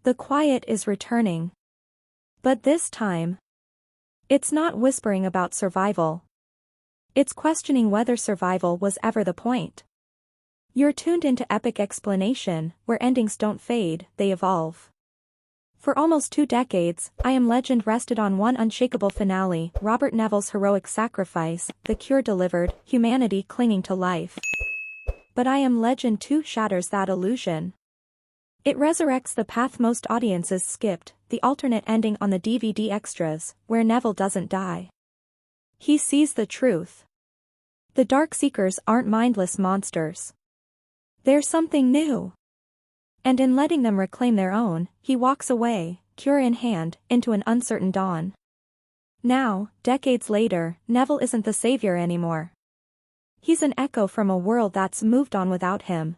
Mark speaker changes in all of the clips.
Speaker 1: The quiet is returning. But this time, it's not whispering about survival. It's questioning whether survival was ever the point. You're tuned into Epic Explanation, where endings don't fade, they evolve. For almost 2 decades, I Am Legend rested on one unshakable finale: Robert Neville's heroic sacrifice, the cure delivered, humanity clinging to life. But I Am Legend 2 shatters that illusion. It resurrects the path most audiences skipped, the alternate ending on the DVD extras, where Neville doesn't die. He sees the truth. The Darkseekers aren't mindless monsters. They're something new. And in letting them reclaim their own, he walks away, cure in hand, into an uncertain dawn. Now, decades later, Neville isn't the savior anymore. He's an echo from a world that's moved on without him.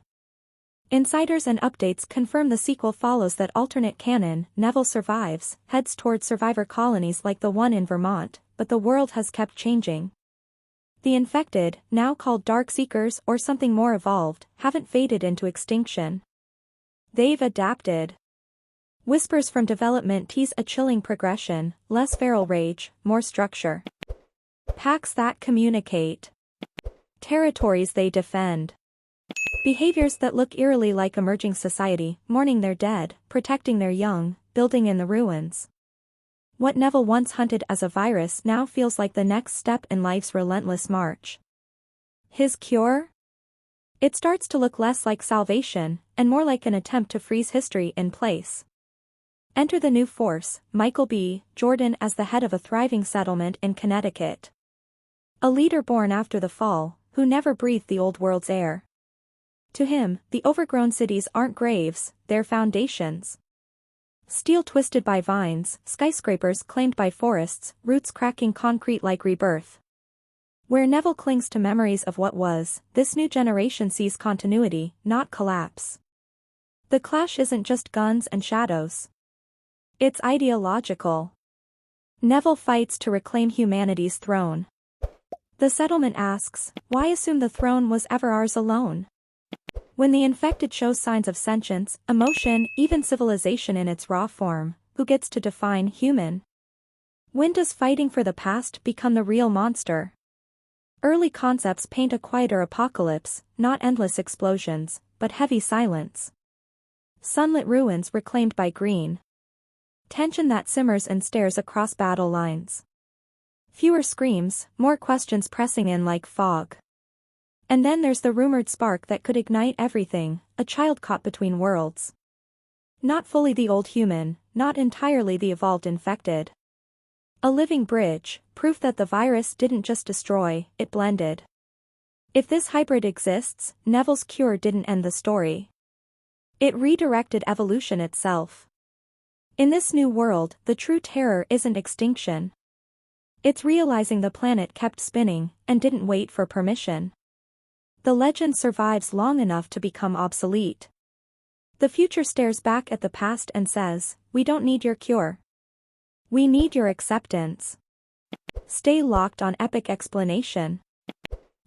Speaker 1: Insiders and updates confirm the sequel follows that alternate canon. Neville survives, heads toward survivor colonies like the one in Vermont, but the world has kept changing. The infected, now called Darkseekers or something more evolved, haven't faded into extinction. They've adapted. Whispers from development tease a chilling progression: less feral rage, more structure. Packs that communicate. Territories they defend. Behaviors that look eerily like emerging society, mourning their dead, protecting their young, building in the ruins. What Neville once hunted as a virus now feels like the next step in life's relentless march. His cure? It starts to look less like salvation, and more like an attempt to freeze history in place. Enter the new force, Michael B. Jordan as the head of a thriving settlement in Connecticut. A leader born after the fall, who never breathed the old world's air. To him, the overgrown cities aren't graves, they're foundations. Steel twisted by vines, skyscrapers claimed by forests, roots cracking concrete like rebirth. Where Neville clings to memories of what was, this new generation sees continuity, not collapse. The clash isn't just guns and shadows. It's ideological. Neville fights to reclaim humanity's throne. The settlement asks, why assume the throne was ever ours alone? When the infected shows signs of sentience, emotion, even civilization in its raw form, who gets to define human? When does fighting for the past become the real monster? Early concepts paint a quieter apocalypse, not endless explosions, but heavy silence. Sunlit ruins reclaimed by green. Tension that simmers and stares across battle lines. Fewer screams, more questions pressing in like fog. And then there's the rumored spark that could ignite everything: a child caught between worlds. Not fully the old human, not entirely the evolved infected. A living bridge, proof that the virus didn't just destroy, it blended. If this hybrid exists, Neville's cure didn't end the story. It redirected evolution itself. In this new world, the true terror isn't extinction. It's realizing the planet kept spinning, and didn't wait for permission. The legend survives long enough to become obsolete. The future stares back at the past and says, we don't need your cure. We need your acceptance. Stay locked on Epic Explanation.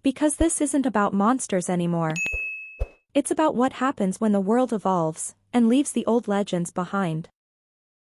Speaker 1: Because this isn't about monsters anymore. It's about what happens when the world evolves, and leaves the old legends behind.